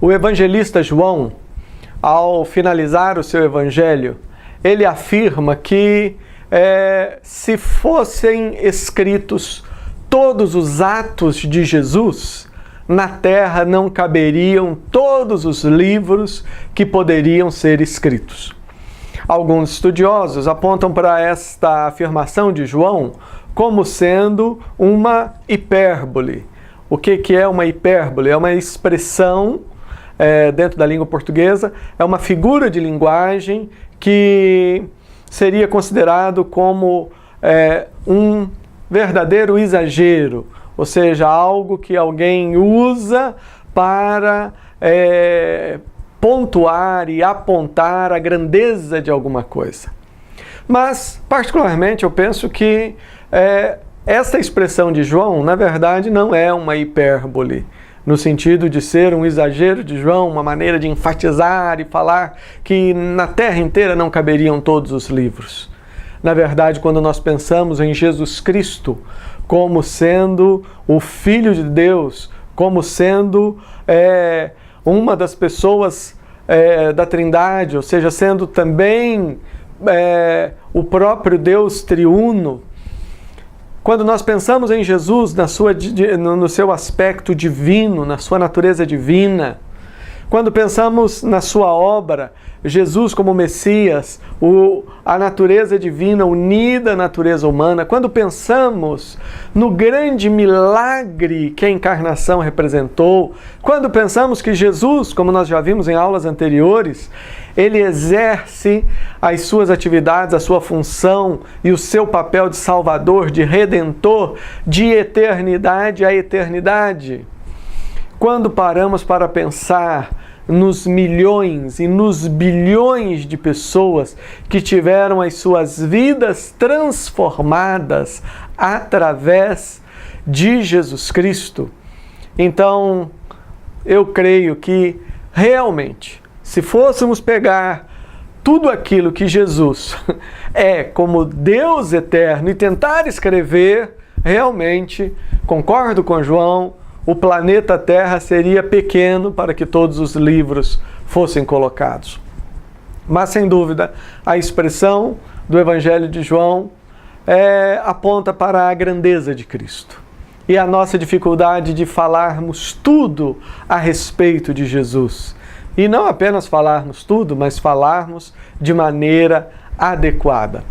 O evangelista João, ao finalizar o seu evangelho, ele afirma que se fossem escritos todos os atos de Jesus, na terra não caberiam todos os livros que poderiam ser escritos. Alguns estudiosos apontam para esta afirmação de João como sendo uma hipérbole. O que é uma hipérbole? É uma expressão dentro da língua portuguesa, é uma figura de linguagem que seria considerado como um verdadeiro exagero, ou seja, algo que alguém usa para pontuar e apontar a grandeza de alguma coisa. Mas, particularmente, eu penso que essa expressão de João, na verdade, não é uma hipérbole, no sentido de ser um exagero de João, uma maneira de enfatizar e falar que na terra inteira não caberiam todos os livros. Na verdade, quando nós pensamos em Jesus Cristo como sendo o Filho de Deus, como sendo uma das pessoas da Trindade, ou seja, sendo também o próprio Deus triuno, quando nós pensamos em Jesus no seu aspecto divino, na sua natureza divina, quando pensamos na sua obra, Jesus como Messias, a natureza divina unida à natureza humana, quando pensamos no grande milagre que a encarnação representou, quando pensamos que Jesus, como nós já vimos em aulas anteriores, ele exerce as suas atividades, a sua função e o seu papel de salvador, de redentor, de eternidade a eternidade. Quando paramos para pensar nos milhões e nos bilhões de pessoas que tiveram as suas vidas transformadas através de Jesus Cristo, então eu creio que realmente, se fôssemos pegar tudo aquilo que Jesus é como Deus eterno e tentar escrever, realmente, concordo com João, o planeta Terra seria pequeno para que todos os livros fossem colocados. Mas, sem dúvida, a expressão do Evangelho de João aponta para a grandeza de Cristo. E a nossa dificuldade de falarmos tudo a respeito de Jesus. E não apenas falarmos tudo, mas falarmos de maneira adequada.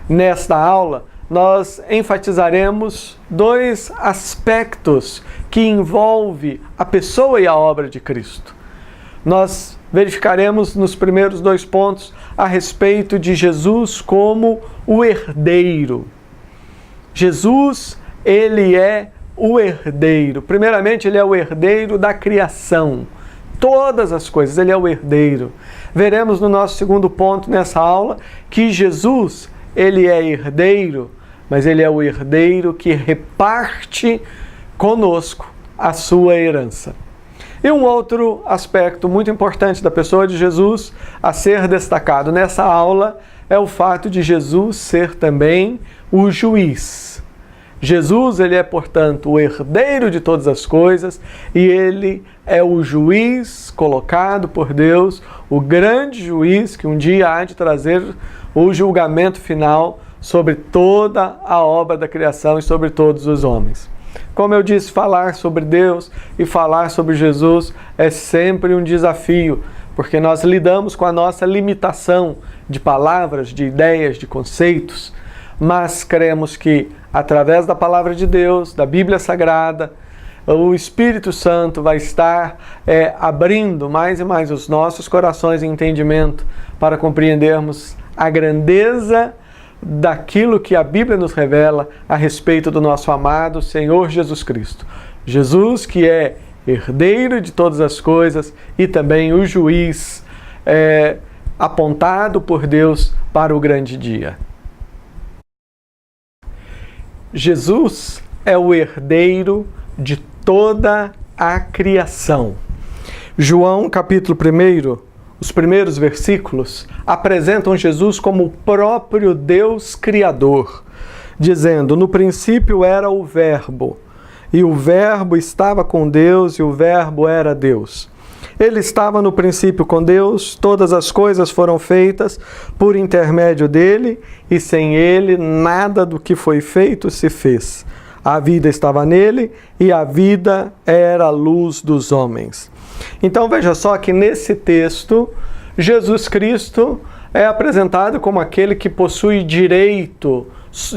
Nesta aula, nós enfatizaremos dois aspectos que envolvem a pessoa e a obra de Cristo. Nós verificaremos nos primeiros 2 pontos a respeito de Jesus como o herdeiro. Jesus, ele é o herdeiro. Primeiramente, ele é o herdeiro da criação. Todas as coisas, ele é o herdeiro. Veremos no nosso 2º ponto nessa aula que Jesus, ele é herdeiro, mas ele é o herdeiro que reparte conosco a sua herança. E um outro aspecto muito importante da pessoa de Jesus a ser destacado nessa aula é o fato de Jesus ser também o juiz. Jesus, ele é, portanto, o herdeiro de todas as coisas e ele é o juiz colocado por Deus, o grande juiz que um dia há de trazer o julgamento final sobre toda a obra da criação e sobre todos os homens. Como eu disse, falar sobre Deus e falar sobre Jesus é sempre um desafio, porque nós lidamos com a nossa limitação de palavras, de ideias, de conceitos, mas cremos que, através da palavra de Deus, da Bíblia Sagrada, o Espírito Santo vai estar abrindo mais e mais os nossos corações e entendimento para compreendermos a grandeza daquilo que a Bíblia nos revela a respeito do nosso amado Senhor Jesus Cristo. Jesus, que é herdeiro de todas as coisas e também o juiz apontado por Deus para o grande dia. Jesus é o herdeiro de toda a criação. João, capítulo 1, os primeiros versículos, apresentam Jesus como o próprio Deus Criador, dizendo: no princípio era o Verbo, e o Verbo estava com Deus, e o Verbo era Deus. Ele estava no princípio com Deus, todas as coisas foram feitas por intermédio dele, e sem ele nada do que foi feito se fez. A vida estava nele, e a vida era a luz dos homens. Então veja só que nesse texto, Jesus Cristo é apresentado como aquele que possui direito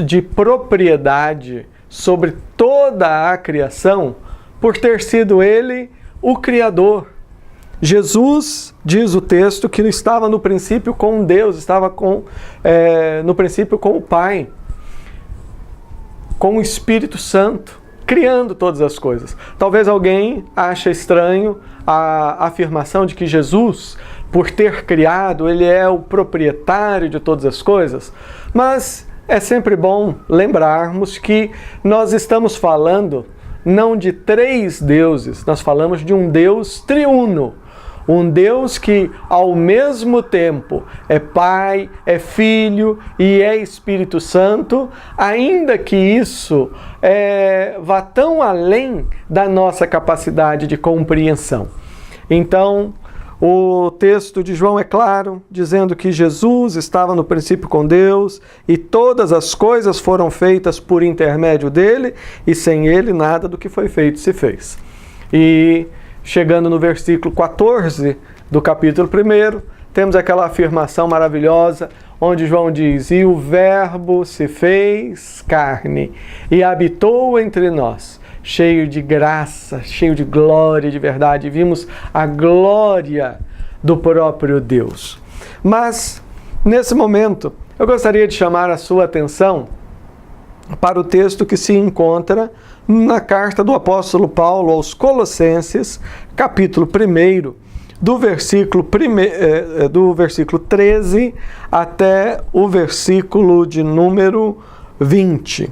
de propriedade sobre toda a criação, por ter sido ele o Criador. Jesus, diz o texto, que estava no princípio com Deus, estava no princípio com o Pai, com o Espírito Santo, criando todas as coisas. Talvez alguém ache estranho a afirmação de que Jesus, por ter criado, ele é o proprietário de todas as coisas, mas é sempre bom lembrarmos que nós estamos falando não de três deuses, nós falamos de um Deus triuno. Um Deus que, ao mesmo tempo, é Pai, é Filho e é Espírito Santo, ainda que isso vá tão além da nossa capacidade de compreensão. Então, o texto de João é claro, dizendo que Jesus estava no princípio com Deus e todas as coisas foram feitas por intermédio dele, e sem ele nada do que foi feito se fez. E chegando no versículo 14 do capítulo 1, temos aquela afirmação maravilhosa, onde João diz: e o Verbo se fez carne e habitou entre nós, cheio de graça, cheio de glória, de verdade. Vimos a glória do próprio Deus. Mas, nesse momento, eu gostaria de chamar a sua atenção para o texto que se encontra na carta do apóstolo Paulo aos Colossenses, capítulo 1, do versículo 13 até o versículo de número 20.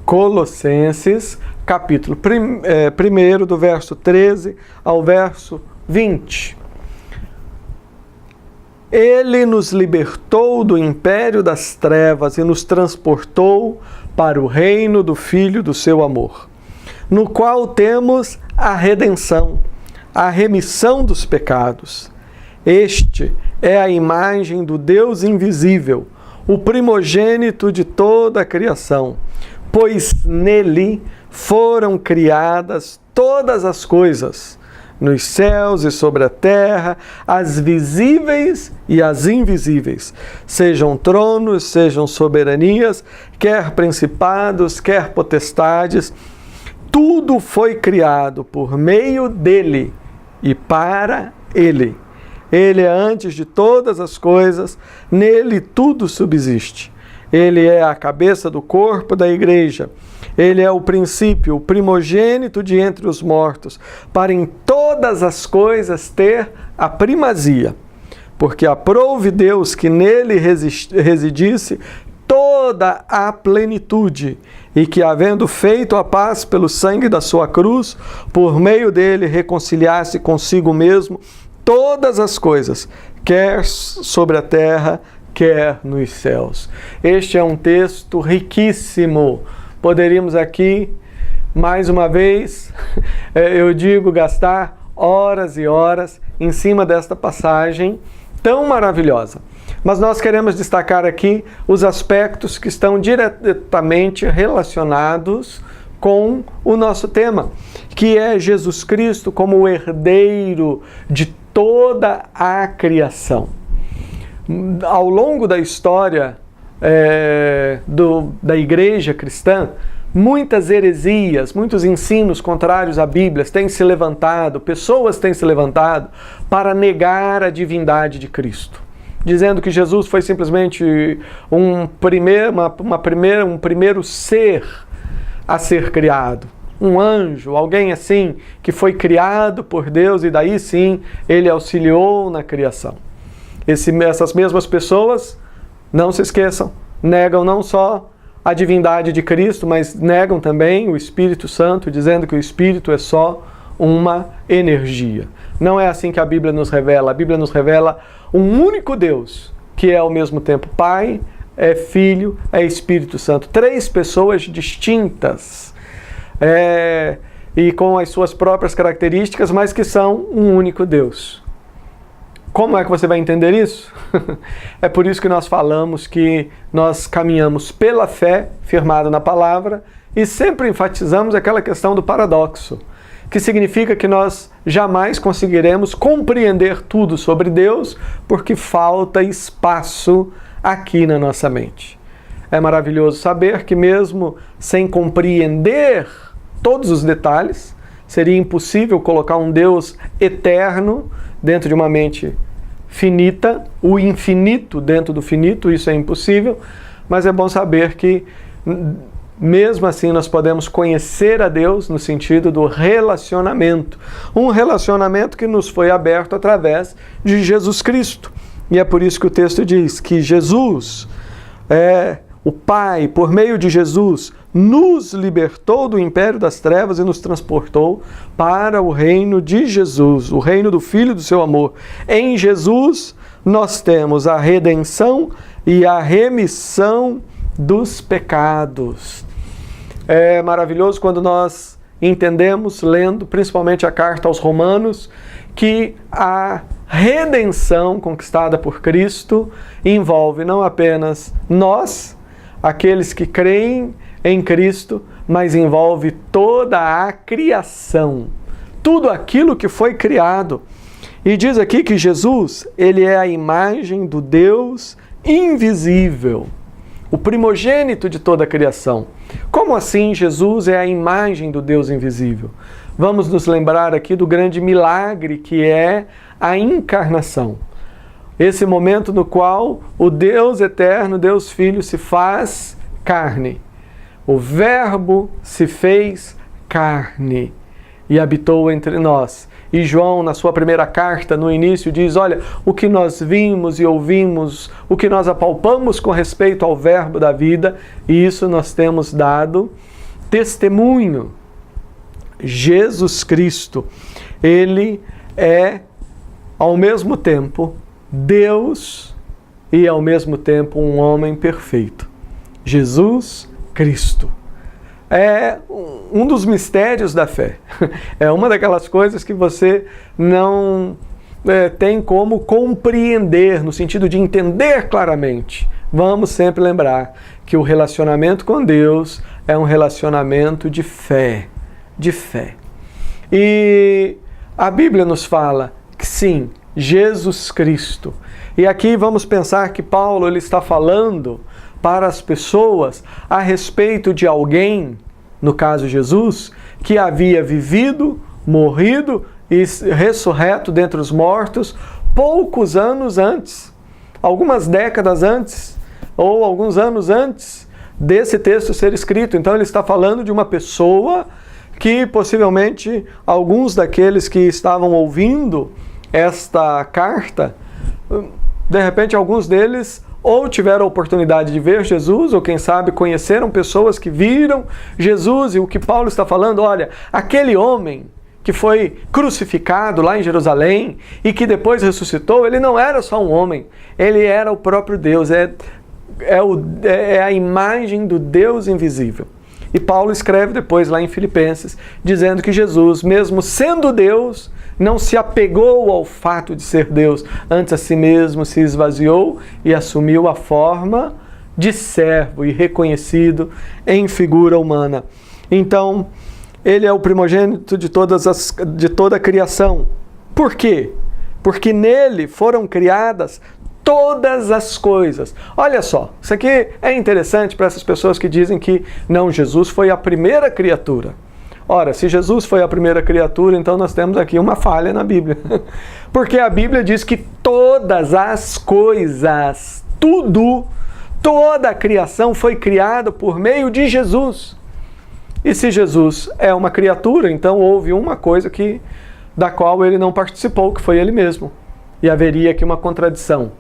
Colossenses, capítulo 1, do verso 13 ao verso 20. Ele nos libertou do império das trevas e nos transportou para o reino do Filho do seu amor, no qual temos a redenção, a remissão dos pecados. Este é a imagem do Deus invisível, o primogênito de toda a criação, pois nele foram criadas todas as coisas, nos céus e sobre a terra, as visíveis e as invisíveis, sejam tronos, sejam soberanias, quer principados, quer potestades, tudo foi criado por meio dele e para ele. Ele é antes de todas as coisas, nele tudo subsiste. Ele é a cabeça do corpo da igreja. Ele é o princípio, o primogênito de entre os mortos, para em todas as coisas ter a primazia. Porque aprouve Deus que nele residisse toda a plenitude, e que, havendo feito a paz pelo sangue da sua cruz, por meio dele reconciliasse consigo mesmo todas as coisas, quer sobre a terra, quer nos céus. Este é um texto riquíssimo. Poderíamos aqui, mais uma vez, eu digo, gastar horas e horas em cima desta passagem tão maravilhosa. Mas nós queremos destacar aqui os aspectos que estão diretamente relacionados com o nosso tema, que é Jesus Cristo como o herdeiro de toda a criação. Ao longo da história da igreja cristã, muitas heresias, muitos ensinos contrários à Bíblia têm se levantado, pessoas têm se levantado para negar a divindade de Cristo, dizendo que Jesus foi simplesmente um primeiro ser a ser criado, um anjo, alguém assim que foi criado por Deus e daí sim ele auxiliou na criação. Essas mesmas pessoas, não se esqueçam, negam não só a divindade de Cristo, mas negam também o Espírito Santo, dizendo que o Espírito é só uma energia. Não é assim que a Bíblia nos revela. A Bíblia nos revela um único Deus, que é ao mesmo tempo Pai, é Filho, é Espírito Santo. Três pessoas distintas. e com as suas próprias características, mas que são um único Deus. Como é que você vai entender isso? É por isso que nós falamos que nós caminhamos pela fé, firmado na palavra, e sempre enfatizamos aquela questão do paradoxo, que significa que nós jamais conseguiremos compreender tudo sobre Deus, porque falta espaço aqui na nossa mente. É maravilhoso saber que mesmo sem compreender todos os detalhes, seria impossível colocar um Deus eterno dentro de uma mente finita, o infinito dentro do finito, isso é impossível, mas é bom saber que mesmo assim nós podemos conhecer a Deus no sentido do relacionamento, um relacionamento que nos foi aberto através de Jesus Cristo. E é por isso que o texto diz que Jesus, o Pai, por meio de Jesus, nos libertou do império das trevas e nos transportou para o reino de Jesus, o reino do Filho do seu amor. Em Jesus nós temos a redenção e a remissão dos pecados. É maravilhoso quando nós entendemos, lendo principalmente a carta aos Romanos, que a redenção conquistada por Cristo envolve não apenas nós, aqueles que creem em Cristo, mas envolve toda a criação, tudo aquilo que foi criado. E diz aqui que Jesus, ele é a imagem do Deus invisível, o primogênito de toda a criação. Como assim Jesus é a imagem do Deus invisível? Vamos nos lembrar aqui do grande milagre que é a encarnação. Esse momento no qual o Deus eterno, Deus Filho, se faz carne. O Verbo se fez carne e habitou entre nós. E João, na sua primeira carta, no início, diz, olha, o que nós vimos e ouvimos, o que nós apalpamos com respeito ao Verbo da vida, e isso nós temos dado testemunho. Jesus Cristo, ele é, ao mesmo tempo, Deus e, ao mesmo tempo, um homem perfeito. Jesus Cristo. É um dos mistérios da fé. É uma daquelas coisas que você não tem como compreender, no sentido de entender claramente. Vamos sempre lembrar que o relacionamento com Deus é um relacionamento de fé. De fé. E a Bíblia nos fala que sim, Jesus Cristo. E aqui vamos pensar que Paulo ele está falando para as pessoas a respeito de alguém, no caso Jesus, que havia vivido, morrido e ressurreto dentre os mortos poucos anos antes, algumas décadas antes, ou alguns anos antes desse texto ser escrito. Então ele está falando de uma pessoa que possivelmente alguns daqueles que estavam ouvindo esta carta, de repente alguns deles ou tiveram a oportunidade de ver Jesus, ou quem sabe conheceram pessoas que viram Jesus. E o que Paulo está falando, olha, aquele homem que foi crucificado lá em Jerusalém e que depois ressuscitou, ele não era só um homem, ele era o próprio Deus, é a imagem do Deus invisível. E Paulo escreve depois lá em Filipenses, dizendo que Jesus, mesmo sendo Deus, não se apegou ao fato de ser Deus, antes a si mesmo se esvaziou e assumiu a forma de servo e reconhecido em figura humana. Então, ele é o primogênito de toda a criação. Por quê? Porque nele foram criadas todas as coisas. Olha só, isso aqui é interessante para essas pessoas que dizem que não, Jesus foi a primeira criatura. Ora, se Jesus foi a primeira criatura, então nós temos aqui uma falha na Bíblia. Porque a Bíblia diz que todas as coisas, tudo, toda a criação foi criada por meio de Jesus. E se Jesus é uma criatura, então houve uma coisa da qual ele não participou, que foi ele mesmo. E haveria aqui uma contradição.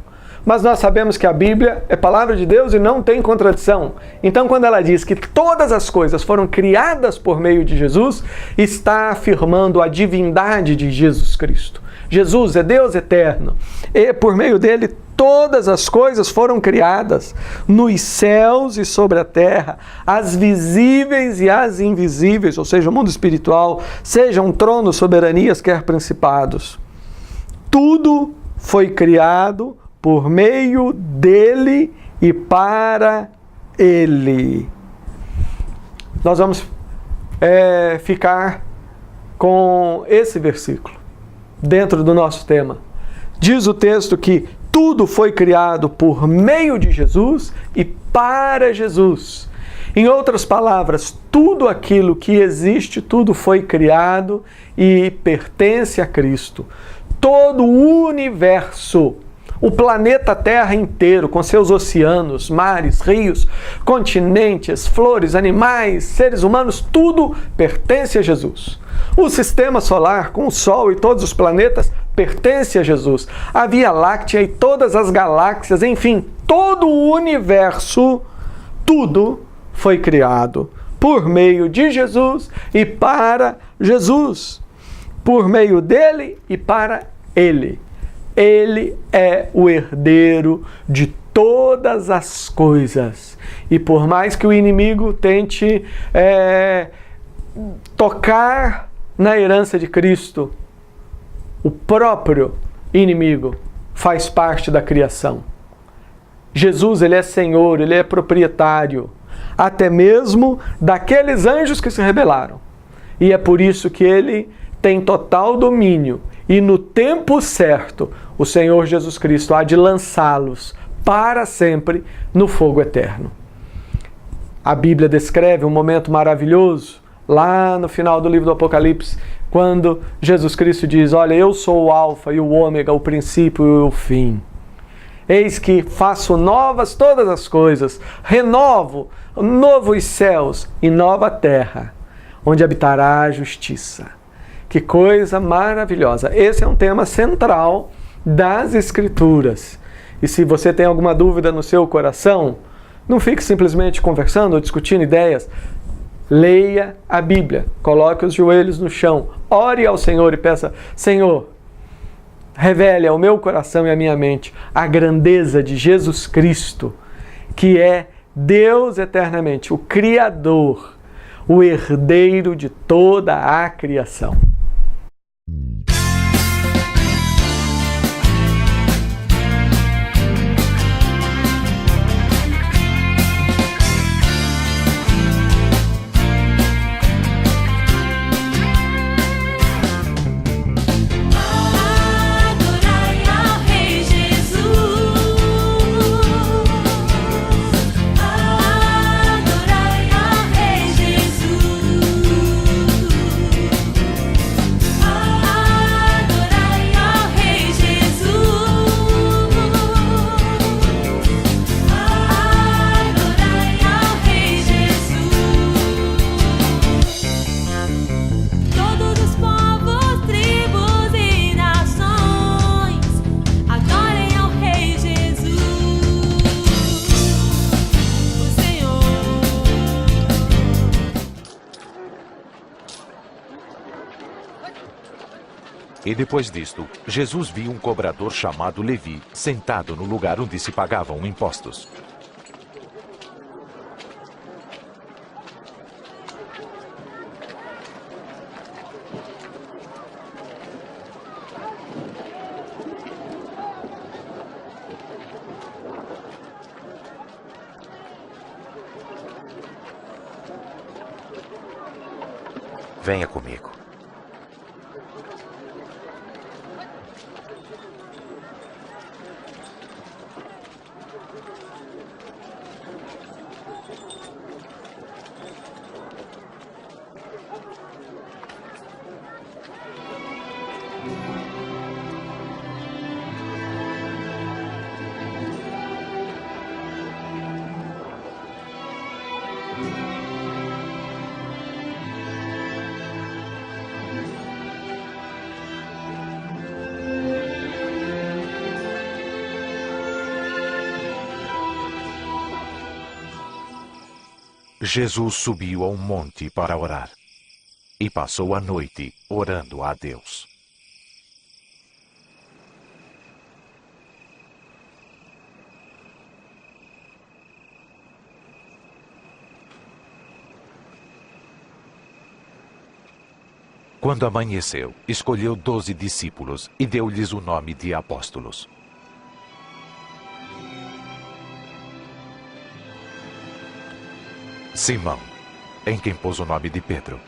Mas nós sabemos que a Bíblia é palavra de Deus e não tem contradição. Então, quando ela diz que todas as coisas foram criadas por meio de Jesus, está afirmando a divindade de Jesus Cristo. Jesus é Deus eterno. E por meio dele todas as coisas foram criadas, nos céus e sobre a terra, as visíveis e as invisíveis, ou seja, o mundo espiritual, sejam tronos, soberanias, quer principados. Tudo foi criado por meio dele e para ele. Nós vamos ficar com esse versículo dentro do nosso tema. Diz o texto que tudo foi criado por meio de Jesus e para Jesus. Em outras palavras, tudo aquilo que existe, tudo foi criado e pertence a Cristo. Todo o universo, o planeta Terra inteiro, com seus oceanos, mares, rios, continentes, flores, animais, seres humanos, tudo pertence a Jesus. O sistema solar, com o Sol e todos os planetas, pertence a Jesus. A Via Láctea e todas as galáxias, enfim, todo o universo, tudo foi criado por meio de Jesus e para Jesus. Por meio dele e para ele. Ele é o herdeiro de todas as coisas. E por mais que o inimigo tente tocar na herança de Cristo, o próprio inimigo faz parte da criação. Jesus, ele é Senhor, ele é proprietário, até mesmo daqueles anjos que se rebelaram. E é por isso que ele tem total domínio. E no tempo certo, o Senhor Jesus Cristo há de lançá-los para sempre no fogo eterno. A Bíblia descreve um momento maravilhoso, lá no final do livro do Apocalipse, quando Jesus Cristo diz: olha, eu sou o Alfa e o Ômega, o princípio e o fim. Eis que faço novas todas as coisas, renovo novos céus e nova terra, onde habitará a justiça. Que coisa maravilhosa! Esse é um tema central das Escrituras. E se você tem alguma dúvida no seu coração, não fique simplesmente conversando ou discutindo ideias. Leia a Bíblia, coloque os joelhos no chão, ore ao Senhor e peça: Senhor, revele ao meu coração e à minha mente a grandeza de Jesus Cristo, que é Deus eternamente, o Criador, o herdeiro de toda a criação. E depois disto, Jesus viu um cobrador chamado Levi, sentado no lugar onde se pagavam impostos. Venha comigo. Jesus subiu a um monte para orar e passou a noite orando a Deus. Quando amanheceu, escolheu 12 discípulos e deu-lhes o nome de apóstolos. Simão, em quem pôs o nome de Pedro.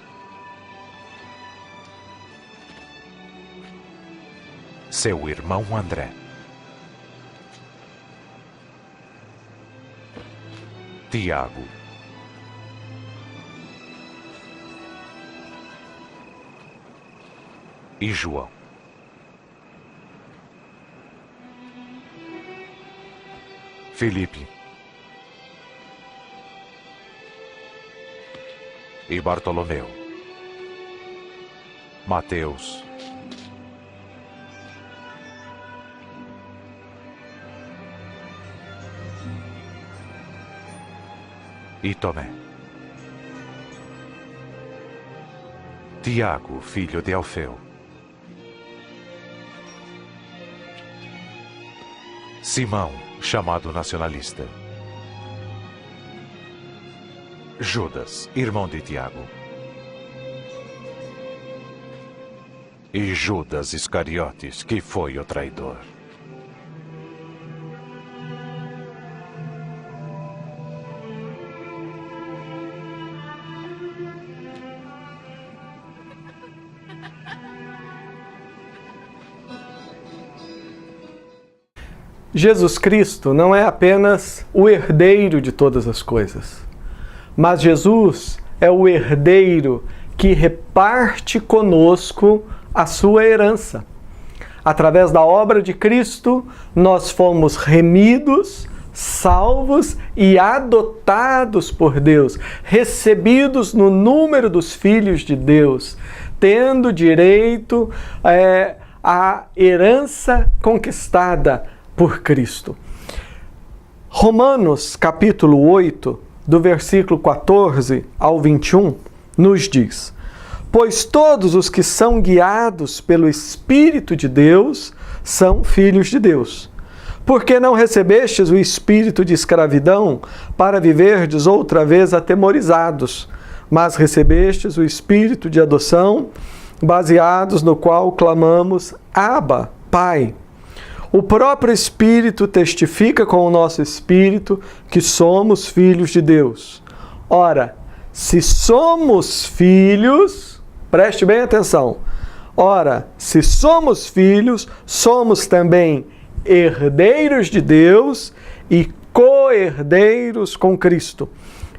Seu irmão André. Tiago. E João. Filipe. E Bartolomeu. Mateus. E Tomé. Tiago, filho de Alfeu. Simão, chamado nacionalista. Judas, irmão de Tiago. E Judas Iscariotes, que foi o traidor. Jesus Cristo não é apenas o herdeiro de todas as coisas, mas Jesus é o herdeiro que reparte conosco a sua herança. Através da obra de Cristo, nós fomos remidos, salvos e adotados por Deus, recebidos no número dos filhos de Deus, tendo direito à herança conquistada por Cristo. Romanos capítulo 8, do versículo 14 ao 21, nos diz: pois todos os que são guiados pelo Espírito de Deus são filhos de Deus. Porque não recebestes o espírito de escravidão para viverdes outra vez atemorizados, mas recebestes o espírito de adoção, baseados no qual clamamos: Abba, Pai. O próprio Espírito testifica com o nosso espírito que somos filhos de Deus. Ora, se somos filhos, preste bem atenção. Ora, se somos filhos, somos também herdeiros de Deus e co-herdeiros com Cristo.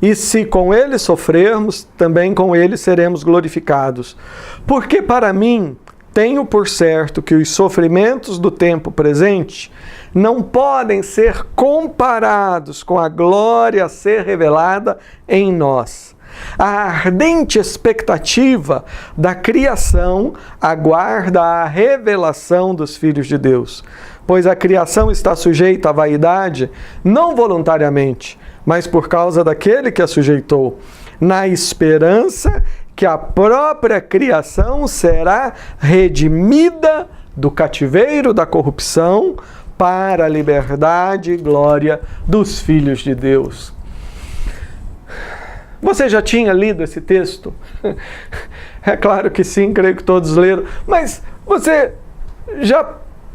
E se com Ele sofrermos, também com Ele seremos glorificados. Porque para mim, tenho por certo que os sofrimentos do tempo presente não podem ser comparados com a glória a ser revelada em nós. A ardente expectativa da criação aguarda a revelação dos filhos de Deus, pois a criação está sujeita à vaidade, não voluntariamente, mas por causa daquele que a sujeitou, na esperança que a própria criação será redimida do cativeiro da corrupção para a liberdade e glória dos filhos de Deus. Você já tinha lido esse texto? É claro que sim, creio que todos leram. Mas você já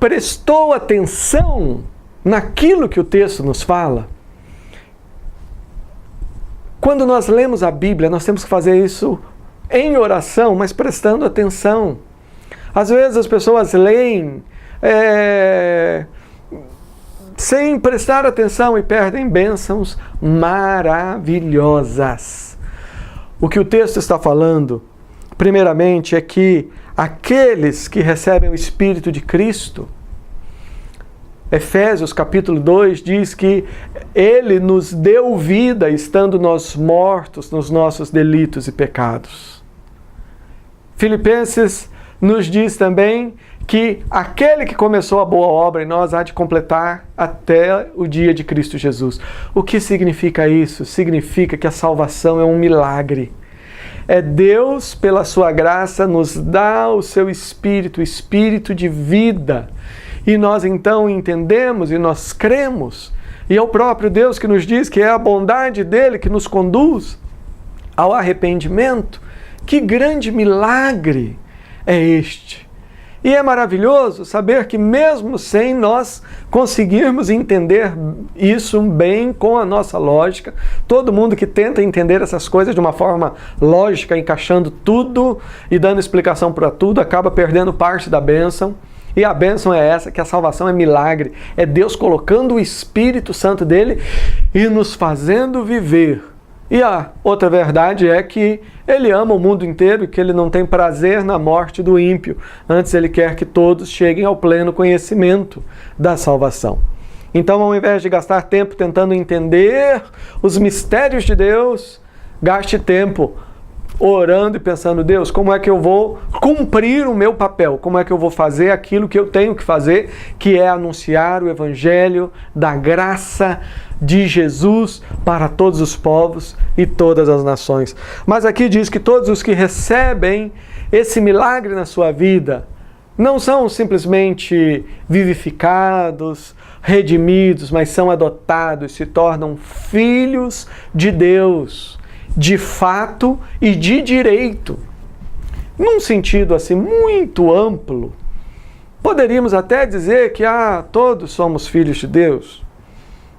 prestou atenção naquilo que o texto nos fala? Quando nós lemos a Bíblia, nós temos que fazer isso em oração, mas prestando atenção. Às vezes as pessoas leem sem prestar atenção e perdem bênçãos maravilhosas. O que o texto está falando, primeiramente, é que aqueles que recebem o Espírito de Cristo, Efésios capítulo 2 diz que Ele nos deu vida estando nós mortos nos nossos delitos e pecados. Filipenses nos diz também que aquele que começou a boa obra em nós há de completar até o dia de Cristo Jesus. O que significa isso? Significa que a salvação é um milagre. É Deus, pela sua graça, nos dá o seu Espírito, o Espírito de vida. E nós então entendemos e nós cremos. E é o próprio Deus que nos diz que é a bondade dele que nos conduz ao arrependimento. Que grande milagre! é este. E é maravilhoso saber que mesmo sem nós conseguirmos entender isso bem com a nossa lógica, todo mundo que tenta entender essas coisas de uma forma lógica, encaixando tudo e dando explicação para tudo, acaba perdendo parte da bênção. E a bênção é essa, que a salvação é milagre, é Deus colocando o Espírito Santo dele e nos fazendo viver. E a outra verdade é que Ele ama o mundo inteiro e que Ele não tem prazer na morte do ímpio. Antes Ele quer que todos cheguem ao pleno conhecimento da salvação. Então, ao invés de gastar tempo tentando entender os mistérios de Deus, gaste tempo orando e pensando: Deus, como é que eu vou cumprir o meu papel? Como é que eu vou fazer aquilo que eu tenho que fazer, que é anunciar o Evangelho da graça de Jesus para todos os povos e todas as nações. Mas aqui diz que todos os que recebem esse milagre na sua vida não são simplesmente vivificados, redimidos, mas são adotados, se tornam filhos de Deus, de fato e de direito. Num sentido assim muito amplo, poderíamos até dizer que todos somos filhos de Deus.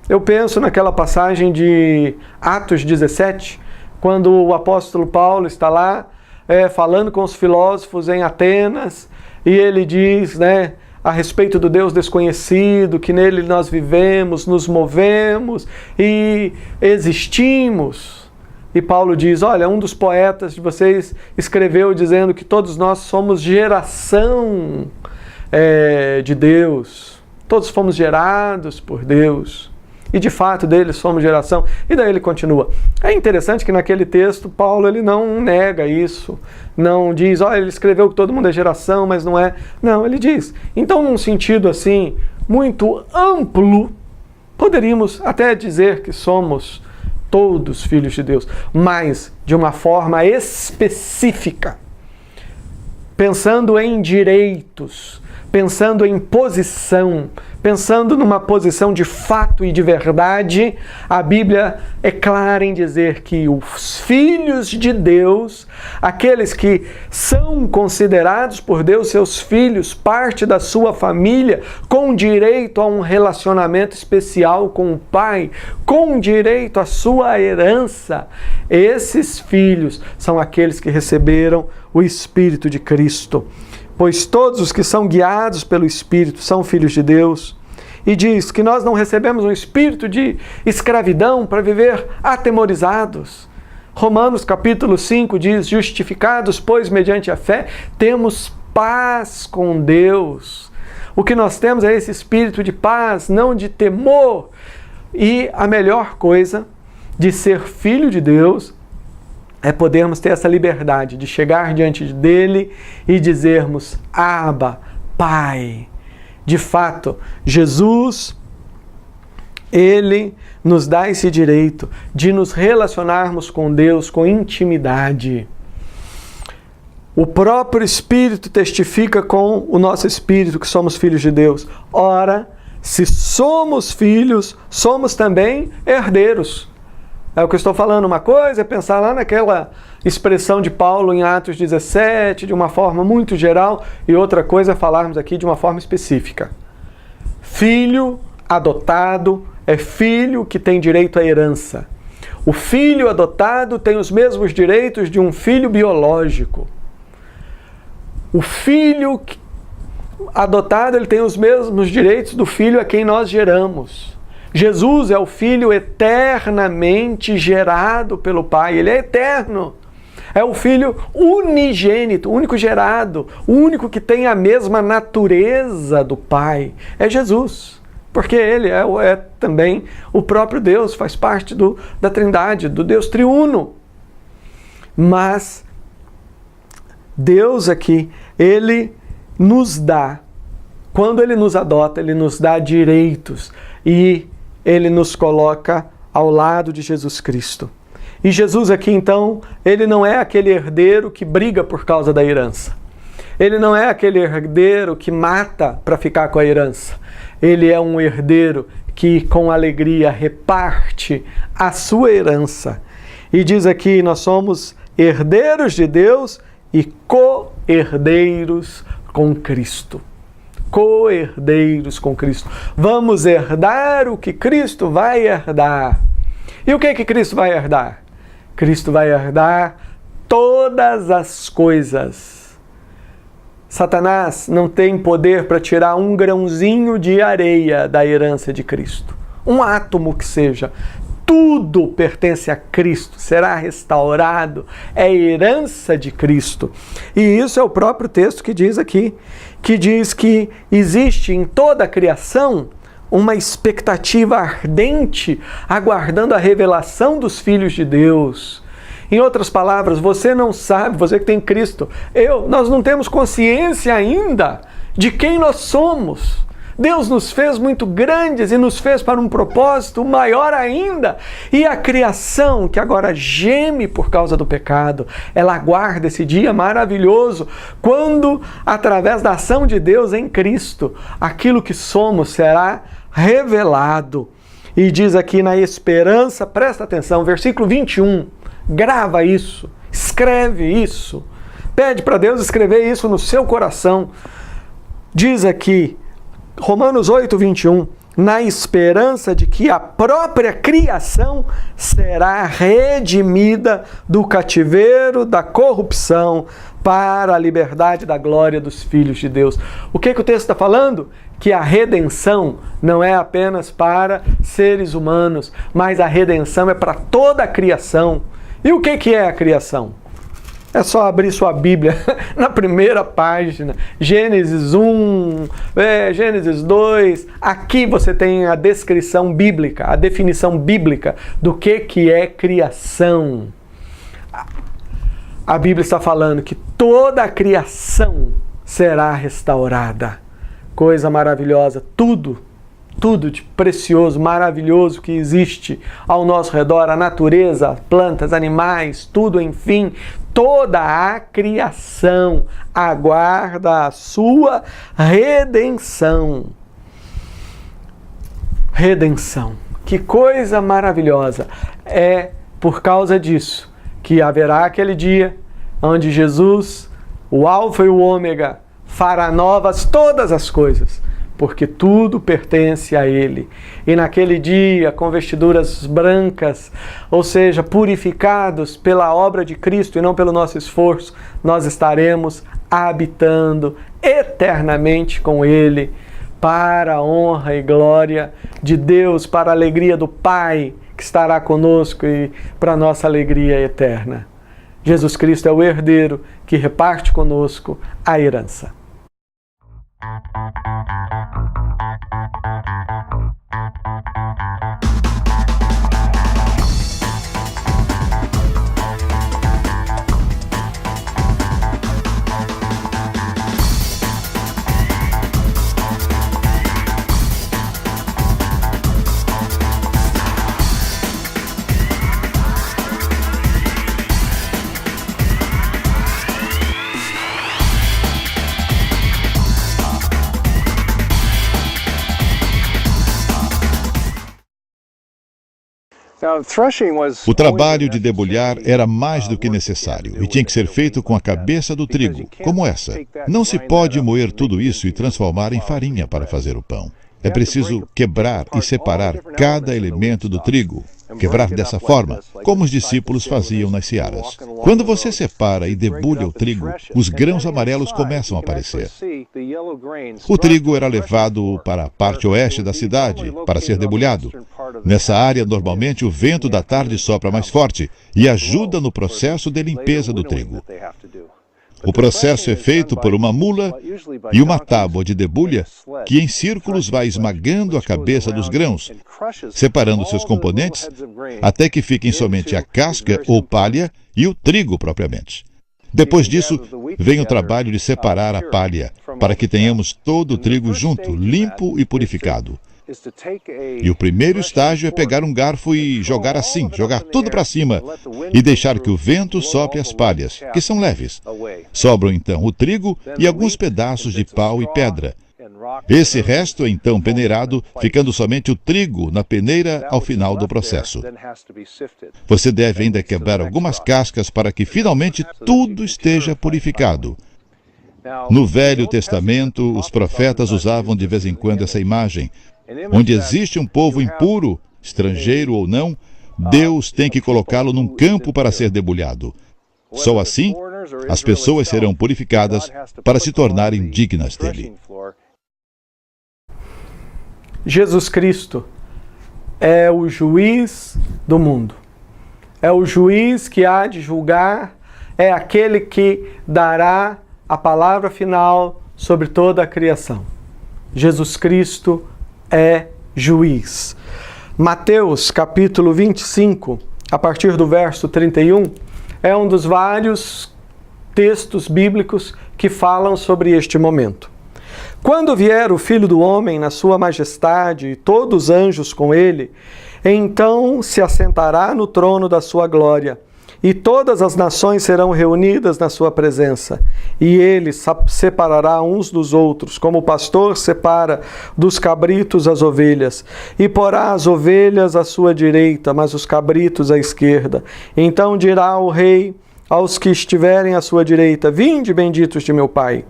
Eu penso naquela passagem de Atos 17, quando o apóstolo Paulo está lá falando com os filósofos em Atenas, e ele diz, a respeito do Deus desconhecido, que nele nós vivemos, nos movemos e existimos. E Paulo diz: olha, um dos poetas de vocês escreveu dizendo que todos nós somos geração de Deus. Todos fomos gerados por Deus. E de fato deles somos geração. E daí ele continua. É interessante que naquele texto Paulo ele não nega isso. Não diz: olha, ele escreveu que todo mundo é geração, mas não é. Não, ele diz. Então, num sentido assim, muito amplo, poderíamos até dizer que somos todos filhos de Deus, mas de uma forma específica, pensando em direitos, pensando em posição, pensando numa posição de fato e de verdade, a Bíblia é clara em dizer que os filhos de Deus, aqueles que são considerados por Deus seus filhos, parte da sua família, com direito a um relacionamento especial com o Pai, com direito à sua herança, esses filhos são aqueles que receberam o Espírito de Cristo. Pois todos os que são guiados pelo Espírito são filhos de Deus. E diz que nós não recebemos um espírito de escravidão para viver atemorizados. Romanos capítulo 5 diz: justificados, pois, mediante a fé, temos paz com Deus. O que nós temos é esse espírito de paz, não de temor. E a melhor coisa de ser filho de Deus é podermos ter essa liberdade de chegar diante dele e dizermos: Abba, Pai. De fato, Jesus, ele nos dá esse direito de nos relacionarmos com Deus com intimidade. O próprio Espírito testifica com o nosso Espírito que somos filhos de Deus. Ora, se somos filhos, somos também herdeiros. É o que eu estou falando. Uma coisa é pensar lá naquela expressão de Paulo em Atos 17, de uma forma muito geral, e outra coisa é falarmos aqui de uma forma específica. Filho adotado é filho que tem direito à herança. O filho adotado tem os mesmos direitos de um filho biológico. O filho adotado ele tem os mesmos direitos do filho a quem nós geramos. Jesus é o Filho eternamente gerado pelo Pai. Ele é eterno. É o Filho unigênito, o único gerado, o único que tem a mesma natureza do Pai. É Jesus. Porque Ele é também o próprio Deus, faz parte da Trindade, do Deus triuno. Mas Deus aqui, Ele nos dá, quando Ele nos adota, Ele nos dá direitos e Ele nos coloca ao lado de Jesus Cristo. E Jesus aqui, então, Ele não é aquele herdeiro que briga por causa da herança. Ele não é aquele herdeiro que mata para ficar com a herança. Ele é um herdeiro que, com alegria, reparte a sua herança. E diz aqui, nós somos herdeiros de Deus e co-herdeiros com Cristo. Co-herdeiros com Cristo. Vamos herdar o que Cristo vai herdar. E o que Cristo vai herdar? Cristo vai herdar todas as coisas. Satanás não tem poder para tirar um grãozinho de areia da herança de Cristo. Um átomo que seja. Tudo pertence a Cristo, será restaurado, é herança de Cristo. E isso é o próprio texto que diz aqui, que diz que existe em toda a criação uma expectativa ardente, aguardando a revelação dos filhos de Deus. Em outras palavras, você não sabe, você que tem Cristo, nós não temos consciência ainda de quem nós somos. Deus nos fez muito grandes e nos fez para um propósito maior ainda. E a criação, que agora geme por causa do pecado, ela aguarda esse dia maravilhoso, quando, através da ação de Deus em Cristo, aquilo que somos será revelado. E diz aqui na esperança, presta atenção, versículo 21, grava isso, escreve isso, pede para Deus escrever isso no seu coração. Diz aqui, Romanos 8, 21, na esperança de que a própria criação será redimida do cativeiro da corrupção para a liberdade da glória dos filhos de Deus. O que o texto está falando? Que a redenção não é apenas para seres humanos, mas a redenção é para toda a criação. E o que é a criação? É só abrir sua Bíblia na primeira página, Gênesis 1, Gênesis 2, aqui você tem a descrição bíblica, a definição bíblica do que é criação. A Bíblia está falando que toda a criação será restaurada. Coisa maravilhosa, tudo de precioso, maravilhoso que existe ao nosso redor, a natureza, plantas, animais, tudo, enfim, toda a criação aguarda a sua redenção. Redenção. Que coisa maravilhosa. É por causa disso que haverá aquele dia onde Jesus, o Alfa e o Ômega, fará novas todas as coisas, porque tudo pertence a Ele. E naquele dia, com vestiduras brancas, ou seja, purificados pela obra de Cristo e não pelo nosso esforço, nós estaremos habitando eternamente com Ele, para a honra e glória de Deus, para a alegria do Pai, que estará conosco e para a nossa alegria eterna. Jesus Cristo é o herdeiro que reparte conosco a herança. O trabalho de debulhar era mais do que necessário e tinha que ser feito com a cabeça do trigo, como essa. Não se pode moer tudo isso e transformar em farinha para fazer o pão. É preciso quebrar e separar cada elemento do trigo. Quebrar dessa forma, como os discípulos faziam nas searas. Quando você separa e debulha o trigo, os grãos amarelos começam a aparecer. O trigo era levado para a parte oeste da cidade para ser debulhado. Nessa área, normalmente, o vento da tarde sopra mais forte e ajuda no processo de limpeza do trigo. O processo é feito por uma mula e uma tábua de debulha que em círculos vai esmagando a cabeça dos grãos, separando seus componentes até que fiquem somente a casca ou palha e o trigo propriamente. Depois disso, vem o trabalho de separar a palha, para que tenhamos todo o trigo junto, limpo e purificado. E o primeiro estágio é pegar um garfo e jogar assim, jogar tudo para cima e deixar que o vento sopre as palhas, que são leves. Sobram então o trigo e alguns pedaços de pau e pedra. Esse resto é então peneirado, ficando somente o trigo na peneira ao final do processo. Você deve ainda quebrar algumas cascas para que finalmente tudo esteja purificado. No Velho Testamento, os profetas usavam de vez em quando essa imagem. Onde existe um povo impuro, estrangeiro ou não, Deus tem que colocá-lo num campo para ser debulhado. Só assim, as pessoas serão purificadas para se tornarem dignas dele. Jesus Cristo é o juiz do mundo. É o juiz que há de julgar, é aquele que dará a palavra final sobre toda a criação. Jesus Cristo é juiz. Mateus, capítulo 25, a partir do verso 31, é um dos vários textos bíblicos que falam sobre este momento. Quando vier o Filho do Homem na sua majestade e todos os anjos com ele, então se assentará no trono da sua glória, e todas as nações serão reunidas na sua presença, e ele separará uns dos outros, como o pastor separa dos cabritos as ovelhas, e porá as ovelhas à sua direita, mas os cabritos à esquerda. Então dirá o rei aos que estiverem à sua direita: vinde, benditos de meu Pai,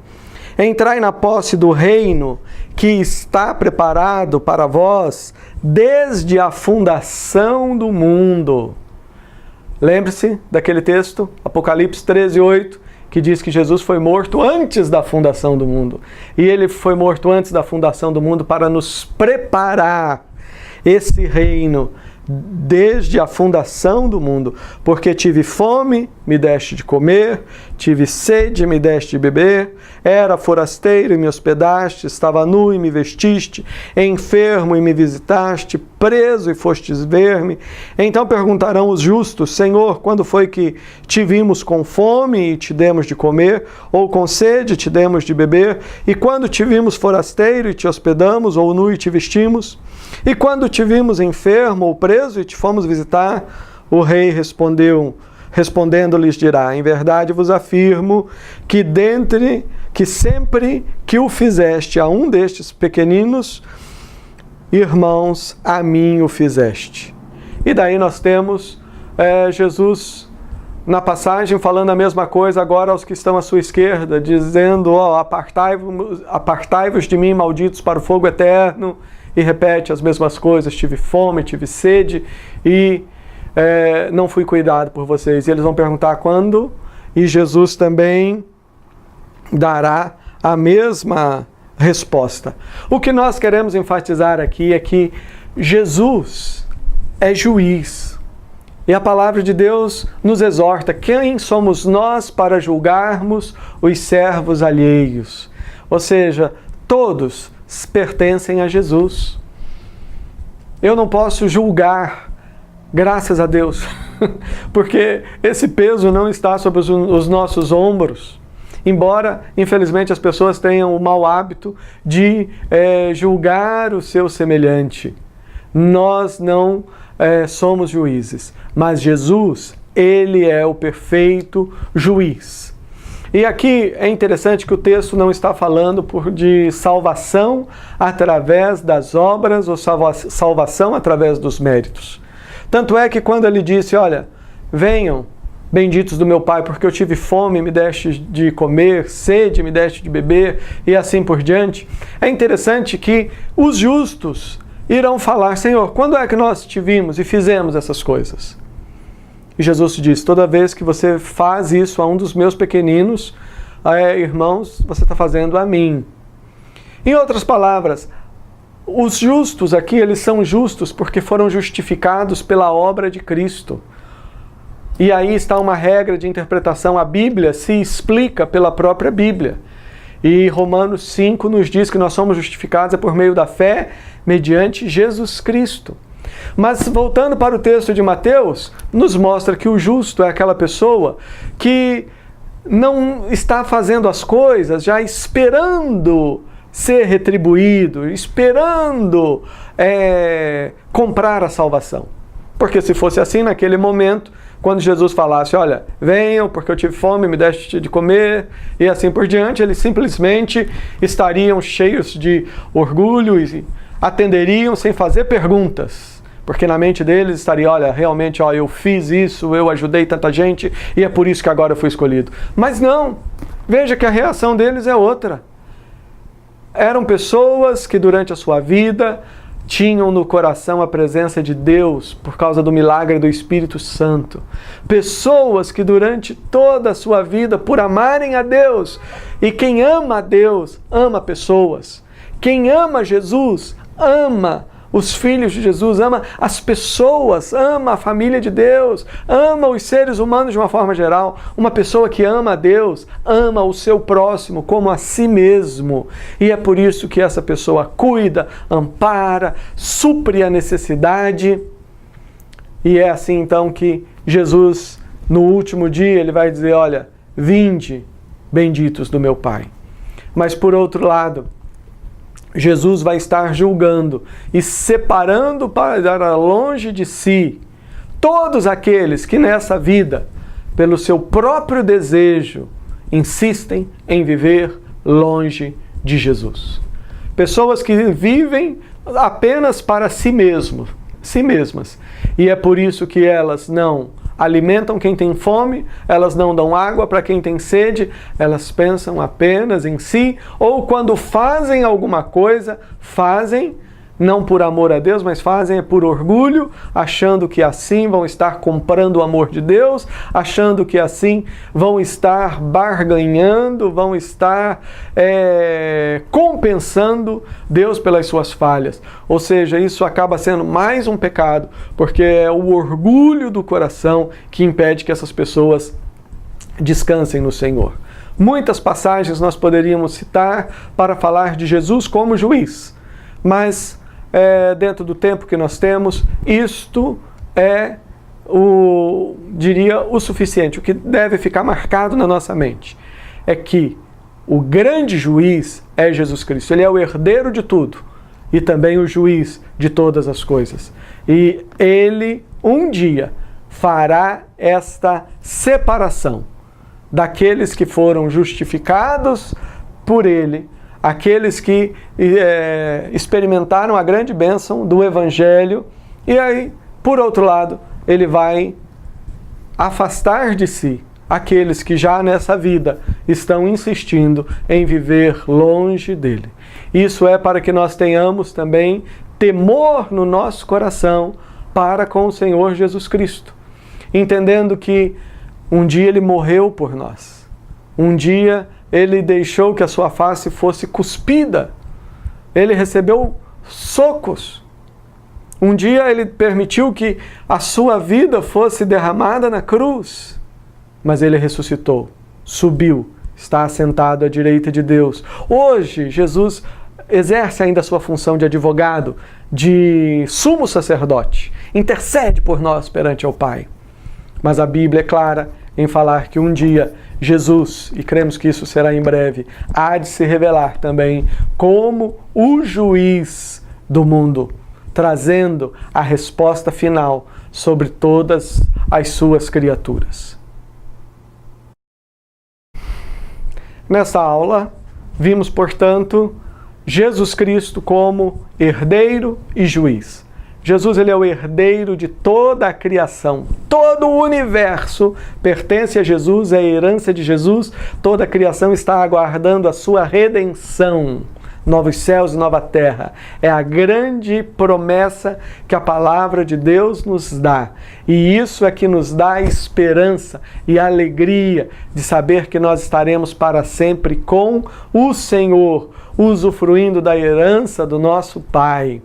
entrai na posse do reino que está preparado para vós desde a fundação do mundo. Lembre-se daquele texto, Apocalipse 13:8, que diz que Jesus foi morto antes da fundação do mundo. E ele foi morto antes da fundação do mundo para nos preparar esse reino desde a fundação do mundo. Porque tive fome, me deste de comer, tive sede, me deste de beber, era forasteiro e me hospedaste, estava nu e me vestiste, enfermo e me visitaste, preso e fostes ver-me. Então perguntarão os justos: Senhor, quando foi que te vimos com fome e te demos de comer, ou com sede e te demos de beber? E quando te vimos forasteiro e te hospedamos, ou nu e te vestimos? E quando te vimos enfermo ou preso e te fomos visitar? O rei respondendo lhes dirá: em verdade vos afirmo que sempre que o fizeste a um destes pequeninos irmãos, a mim o fizeste. E daí nós temos Jesus na passagem falando a mesma coisa agora aos que estão à sua esquerda, dizendo: apartai-vos de mim, malditos, para o fogo eterno. E repete as mesmas coisas: tive fome, tive sede e não fui cuidado por vocês. E eles vão perguntar quando, e Jesus também dará a mesma resposta. O que nós queremos enfatizar aqui é que Jesus é juiz. E a palavra de Deus nos exorta: quem somos nós para julgarmos os servos alheios? Ou seja, todos pertencem a Jesus. Eu não posso julgar, graças a Deus, porque esse peso não está sobre os nossos ombros. Embora, infelizmente, as pessoas tenham o mau hábito de julgar o seu semelhante. Nós não somos juízes, mas Jesus, ele é o perfeito juiz. E aqui é interessante que o texto não está falando de salvação através das obras ou salvação através dos méritos. Tanto é que quando ele disse: olha, venham, benditos do meu Pai, porque eu tive fome, me deste de comer, sede, me deste de beber, e assim por diante, é interessante que os justos irão falar: Senhor, quando é que nós te vimos e fizemos essas coisas? E Jesus diz: toda vez que você faz isso a um dos meus pequeninos irmãos, você está fazendo a mim. Em outras palavras, os justos aqui, eles são justos porque foram justificados pela obra de Cristo. E aí está uma regra de interpretação: a Bíblia se explica pela própria Bíblia. E Romanos 5 nos diz que nós somos justificados por meio da fé mediante Jesus Cristo. Mas voltando para o texto de Mateus, nos mostra que o justo é aquela pessoa que não está fazendo as coisas já esperando ser retribuído, esperando comprar a salvação. Porque se fosse assim, naquele momento, quando Jesus falasse, olha, venham porque eu tive fome, me deste de comer, e assim por diante, eles simplesmente estariam cheios de orgulho e atenderiam sem fazer perguntas. Porque na mente deles estaria, olha, realmente, ó, eu fiz isso, eu ajudei tanta gente, e é por isso que agora eu fui escolhido. Mas não, veja que a reação deles é outra. Eram pessoas que durante a sua vida tinham no coração a presença de Deus por causa do milagre do Espírito Santo. Pessoas que durante toda a sua vida, por amarem a Deus, e quem ama a Deus, ama pessoas. Quem ama Jesus, ama os filhos de Jesus, ama as pessoas, ama a família de Deus, ama os seres humanos de uma forma geral. Uma pessoa que ama a Deus, ama o seu próximo como a si mesmo. E é por isso que essa pessoa cuida, ampara, supre a necessidade. E é assim então que Jesus, no último dia, ele vai dizer, olha, vinde, benditos do meu Pai. Mas por outro lado, Jesus vai estar julgando e separando para longe de si todos aqueles que nessa vida, pelo seu próprio desejo, insistem em viver longe de Jesus. Pessoas que vivem apenas para si mesmas. E é por isso que elas não alimentam quem tem fome, elas não dão água para quem tem sede, elas pensam apenas em si, ou quando fazem alguma coisa, fazem não por amor a Deus, mas fazem por orgulho, achando que assim vão estar comprando o amor de Deus, achando que assim vão estar barganhando, vão estar compensando Deus pelas suas falhas. Ou seja, isso acaba sendo mais um pecado, porque é o orgulho do coração que impede que essas pessoas descansem no Senhor. Muitas passagens nós poderíamos citar para falar de Jesus como juiz, mas dentro do tempo que nós temos, isto é o suficiente. O que deve ficar marcado na nossa mente é que o grande juiz é Jesus Cristo. Ele é o herdeiro de tudo e também o juiz de todas as coisas. E ele, um dia, fará esta separação daqueles que foram justificados por ele, aqueles que experimentaram a grande bênção do Evangelho, e aí, por outro lado, ele vai afastar de si aqueles que já nessa vida estão insistindo em viver longe dele. Isso é para que nós tenhamos também temor no nosso coração para com o Senhor Jesus Cristo, entendendo que um dia ele morreu por nós, um dia ele deixou que a sua face fosse cuspida. Ele recebeu socos. Um dia ele permitiu que a sua vida fosse derramada na cruz. Mas ele ressuscitou, subiu, está assentado à direita de Deus. Hoje, Jesus exerce ainda a sua função de advogado, de sumo sacerdote. Intercede por nós perante o Pai. Mas a Bíblia é clara em falar que um dia Jesus, e cremos que isso será em breve, há de se revelar também como o juiz do mundo, trazendo a resposta final sobre todas as suas criaturas. Nessa aula, vimos, portanto, Jesus Cristo como herdeiro e juiz. Jesus, ele é o herdeiro de toda a criação. Todo o universo pertence a Jesus, é a herança de Jesus. Toda a criação está aguardando a sua redenção. Novos céus e nova terra. É a grande promessa que a palavra de Deus nos dá. E isso é que nos dá esperança e alegria de saber que nós estaremos para sempre com o Senhor, usufruindo da herança do nosso Pai.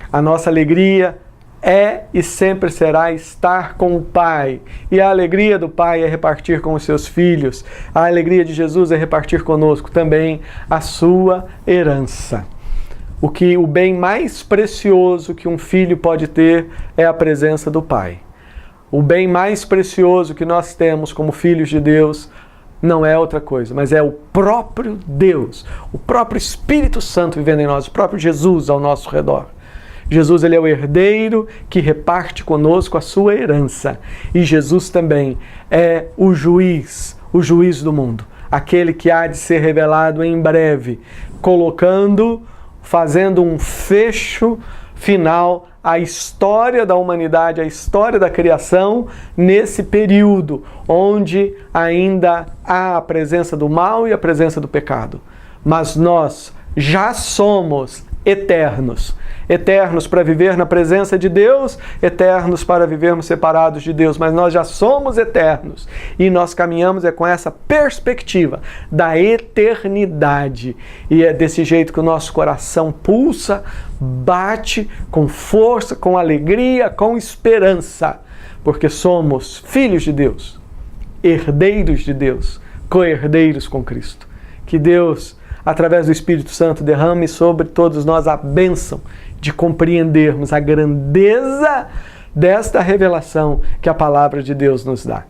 A nossa alegria é e sempre será estar com o Pai. E a alegria do Pai é repartir com os seus filhos. A alegria de Jesus é repartir conosco também a sua herança. O bem mais precioso que um filho pode ter é a presença do Pai. O bem mais precioso que nós temos como filhos de Deus não é outra coisa, mas é o próprio Deus, o próprio Espírito Santo vivendo em nós, o próprio Jesus ao nosso redor. Jesus, ele é o herdeiro que reparte conosco a sua herança. E Jesus também é o juiz do mundo. Aquele que há de ser revelado em breve, fazendo um fecho final à história da humanidade, à história da criação, nesse período onde ainda há a presença do mal e a presença do pecado. Mas nós já somos eternos. Eternos para viver na presença de Deus, eternos para vivermos separados de Deus, mas nós já somos eternos e nós caminhamos com essa perspectiva da eternidade. E é desse jeito que o nosso coração pulsa, bate com força, com alegria, com esperança, porque somos filhos de Deus, herdeiros de Deus, co-herdeiros com Cristo. Que Deus, através do Espírito Santo, derrame sobre todos nós a bênção de compreendermos a grandeza desta revelação que a palavra de Deus nos dá.